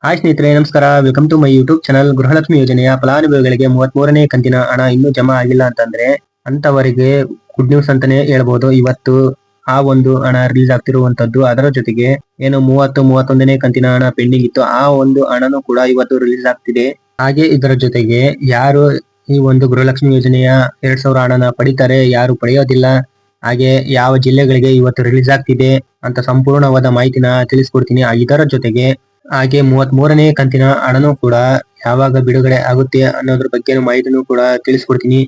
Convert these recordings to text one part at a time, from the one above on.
Hi ಸ್ನೇಹಿತರೆ, ನಮಸ್ಕಾರ. Welcome to my YouTube channel. Gruhalakshmi ಯೋಜನೆಯ ಫಲಾನುಭವಿಗಳಿಗೆ 33ನೇ ಕಂತಿನ ಹಣ ಇನ್ನೂ ಜಮಾ ಆಗಿಲ್ಲ ಅಂತಂದ್ರೆ ಅಂತವರಿಗೆ ಗುಡ್ ನ್ಯೂಸ್ ಅಂತಾನೆ ಹೇಳ್ಬೋದು. ಇವತ್ತು ಆ ಒಂದು ಹಣ ರಿಲೀಸ್ ಆಗ್ತಿರುವಂತದ್ದು. ಅದರ ಜೊತೆಗೆ ಏನು 31ನೇ ಕಂತಿನ ಹಣ ಪೆಂಡಿಂಗ್ ಇತ್ತು, ಆ ಒಂದು ಹಣನೂ ಕೂಡ ಇವತ್ತು ರಿಲೀಸ್ ಆಗ್ತಿದೆ. ಹಾಗೆ ಇದರ ಜೊತೆಗೆ ಯಾರು ಈ ಒಂದು ಗೃಹಲಕ್ಷ್ಮಿ ಯೋಜನೆಯ 2000 ಹಣನ ಪಡಿತಾರೆ, ಯಾರು ಪಡೆಯೋದಿಲ್ಲ, ಹಾಗೆ ಯಾವ ಜಿಲ್ಲೆಗಳಿಗೆ ಇವತ್ತು ರಿಲೀಸ್ ಆಗ್ತಿದೆ ಅಂತ ಸಂಪೂರ್ಣವಾದ ಮಾಹಿತಿನ ತಿಳಿಸ್ಕೊಡ್ತೀನಿ. ಇದರ ಜೊತೆಗೆ ಹಾಗೆ 33ನೇ ಕಂತಿನ ಹಣನೂ ಕೂಡ ಯಾವಾಗ ಬಿಡುಗಡೆ ಆಗುತ್ತೆ ಅನ್ನೋದ್ರ ಬಗ್ಗೆ ಮಾಹಿತಿನೂ ಕೂಡ ತಿಳಿಸ್ಕೊಡ್ತೀನಿ.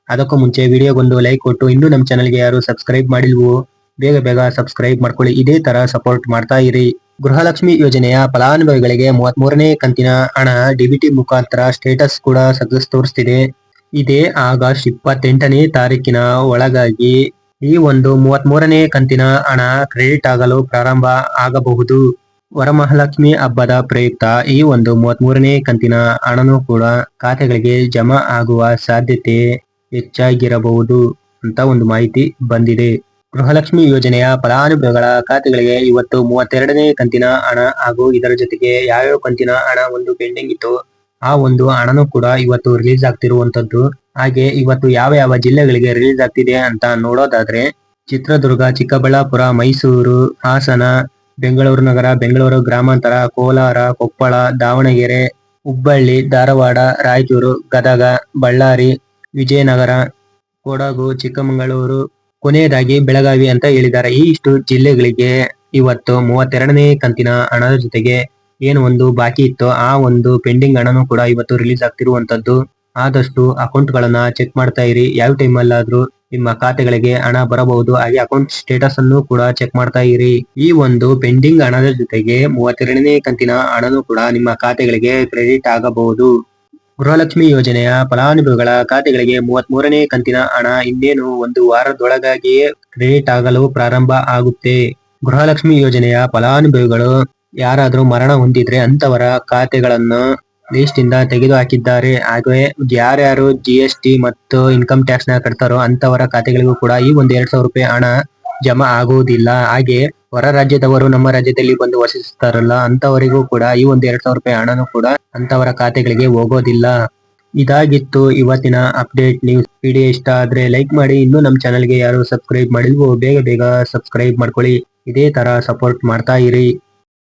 ಅದಕ್ಕೂ ಮುಂಚೆ ವಿಡಿಯೋಗೊಂದು ಲೈಕ್ ಕೊಟ್ಟು, ಇನ್ನೂ ನಮ್ಮ ಚಾನಲ್ಗೆ ಯಾರು ಸಬ್ಸ್ಕ್ರೈಬ್ ಮಾಡಿಲ್ವೋ ಬೇಗ ಬೇಗ ಸಬ್ಸ್ಕ್ರೈಬ್ ಮಾಡ್ಕೊಳ್ಳಿ. ಇದೇ ತರ ಸಪೋರ್ಟ್ ಮಾಡ್ತಾ ಇರಿ. ಗೃಹಲಕ್ಷ್ಮಿ ಯೋಜನೆಯ ಫಲಾನುಭವಿಗಳಿಗೆ 33ನೇ ಕಂತಿನ ಹಣ ಡಿಬಿಟಿ ಮುಖಾಂತರ ಸ್ಟೇಟಸ್ ಕೂಡ ಸಕ್ಸಸ್ ತೋರಿಸ್ತಿದೆ. ಇದೇ ಆಗಸ್ಟ್ 28ನೇ ತಾರೀಕಿನ ಒಳಗಾಗಿ ಈ ಒಂದು 33ನೇ ಕಂತಿನ ಹಣ ಕ್ರೆಡಿಟ್ ಆಗಲು ಪ್ರಾರಂಭ ಆಗಬಹುದು. ವರಮಹಾಲಕ್ಷ್ಮಿ ಹಬ್ಬದ ಪ್ರಯುಕ್ತ ಈ ಒಂದು 33ನೇ ಕಂತಿನ ಹಣನೂ ಕೂಡ ಖಾತೆಗಳಿಗೆ ಜಮಾ ಆಗುವ ಸಾಧ್ಯತೆ ಹೆಚ್ಚಾಗಿರಬಹುದು ಅಂತ ಒಂದು ಮಾಹಿತಿ ಬಂದಿದೆ. ಗೃಹಲಕ್ಷ್ಮಿ ಯೋಜನೆಯ ಫಲಾನುಭವಿಗಳ ಖಾತೆಗಳಿಗೆ ಇವತ್ತು 32ನೇ ಕಂತಿನ ಹಣ ಹಾಗೂ ಇದರ ಜೊತೆಗೆ ಯಾವ್ಯಾವ ಕಂತಿನ ಹಣ ಒಂದು ಪೆಂಡಿಂಗ್ ಇತ್ತು ಆ ಒಂದು ಹಣನೂ ಕೂಡ ಇವತ್ತು ರಿಲೀಸ್ ಆಗ್ತಿರುವಂತದ್ದು. ಹಾಗೆ ಇವತ್ತು ಯಾವ ಯಾವ ಜಿಲ್ಲೆಗಳಿಗೆ ರಿಲೀಸ್ ಆಗ್ತಿದೆ ಅಂತ ನೋಡೋದಾದ್ರೆ ಚಿತ್ರದುರ್ಗ, ಚಿಕ್ಕಬಳ್ಳಾಪುರ, ಮೈಸೂರು, ಹಾಸನ, ಬೆಂಗಳೂರು ನಗರ, ಬೆಂಗಳೂರು ಗ್ರಾಮಾಂತರ, ಕೋಲಾರ, ಕೊಪ್ಪಳ, ದಾವಣಗೆರೆ, ಹುಬ್ಬಳ್ಳಿ, ಧಾರವಾಡ, ರಾಯಚೂರು, ಗದಗ, ಬಳ್ಳಾರಿ, ವಿಜಯನಗರ, ಕೊಡಗು, ಚಿಕ್ಕಮಗಳೂರು, ಕೊನೆಯದಾಗಿ ಬೆಳಗಾವಿ ಅಂತ ಹೇಳಿದ್ದಾರೆ. ಈ ಇಷ್ಟು ಜಿಲ್ಲೆಗಳಿಗೆ ಇವತ್ತು 32ನೇ ಕಂತಿನ ಹಣದ ಜೊತೆಗೆ ಏನು ಒಂದು ಬಾಕಿ ಇತ್ತು ಆ ಒಂದು ಪೆಂಡಿಂಗ್ ಹಣನೂ ಕೂಡ ಇವತ್ತು ರಿಲೀಸ್ ಆಗ್ತಿರುವಂತದ್ದು. ಆದಷ್ಟು ಅಕೌಂಟ್ ಗಳನ್ನ ಚೆಕ್ ಮಾಡ್ತಾ ಇರಿ. ಯಾವ ಟೈಮ್ ಅಲ್ಲಾದ್ರೂ ನಿಮ್ಮ ಖಾತೆಗಳಿಗೆ ಹಣ ಬರಬಹುದು. ಹಾಗೆ ಅಕೌಂಟ್ ಸ್ಟೇಟಸ್ ಅನ್ನು ಕೂಡ ಚೆಕ್ ಮಾಡ್ತಾ ಇರಿ. ಈ ಒಂದು ಪೆಂಡಿಂಗ್ ಹಣದ ಜೊತೆಗೆ 32ನೇ ಕಂತಿನ ಹಣನೂ ಕೂಡ ನಿಮ್ಮ ಖಾತೆಗಳಿಗೆ ಕ್ರೆಡಿಟ್ ಆಗಬಹುದು. ಗೃಹಲಕ್ಷ್ಮಿ ಯೋಜನೆಯ ಫಲಾನುಭವಿಗಳ ಖಾತೆಗಳಿಗೆ 33ನೇ ಕಂತಿನ ಹಣ ಇನ್ನೇನು ಒಂದು ವಾರದೊಳಗಾಗಿಯೇ ಕ್ರೆಡಿಟ್ ಆಗಲು ಪ್ರಾರಂಭ ಆಗುತ್ತೆ. ಗೃಹಲಕ್ಷ್ಮಿ ಯೋಜನೆಯ ಫಲಾನುಭವಿಗಳು ಯಾರಾದ್ರೂ ಮರಣ ಹೊಂದಿದ್ರೆ ಅಂತವರ ಖಾತೆಗಳನ್ನು ಲಿಸ್ಟ್ ಇಂದ ತೆಗೆದು ಹಾಕಿದ್ದಾರೆ. ಹಾಗೆ ಯಾರ್ಯಾರು GST ಮತ್ತು ಇನ್ಕಮ್ ಟ್ಯಾಕ್ಸ್ ನ ಕಟ್ತಾರೋ ಅಂತವರ ಖಾತೆಗಳಿಗೂ ಕೂಡ ಈ ಒಂದು 2000 ರೂಪಾಯಿ ಹಣ ಜಮಾ ಆಗುವುದಿಲ್ಲ. ಹಾಗೆ ಹೊರ ರಾಜ್ಯದವರು ನಮ್ಮ ರಾಜ್ಯದಲ್ಲಿ ಬಂದು ವಾಸಿಸುತ್ತಾರಲ್ಲ ಅಂತವರಿಗೂ ಕೂಡ ಈ ಒಂದು 2000 ರೂಪಾಯಿ ಹಣನೂ ಕೂಡ ಅಂತವರ ಖಾತೆಗಳಿಗೆ ಹೋಗೋದಿಲ್ಲ. ಇದಾಗಿತ್ತು ಇವತ್ತಿನ ಅಪ್ಡೇಟ್ ನ್ಯೂಸ್. ವಿಡಿಯೋ ಇಷ್ಟ ಆದ್ರೆ ಲೈಕ್ ಮಾಡಿ. ಇನ್ನೂ ನಮ್ಮ ಚಾನಲ್ಗೆ ಯಾರು ಸಬ್ಸ್ಕ್ರೈಬ್ ಮಾಡಿಲ್ವೋ ಬೇಗ ಬೇಗ ಸಬ್ಸ್ಕ್ರೈಬ್ ಮಾಡ್ಕೊಳ್ಳಿ. ಇದೇ ತರ ಸಪೋರ್ಟ್ ಮಾಡ್ತಾ ಇರಿ.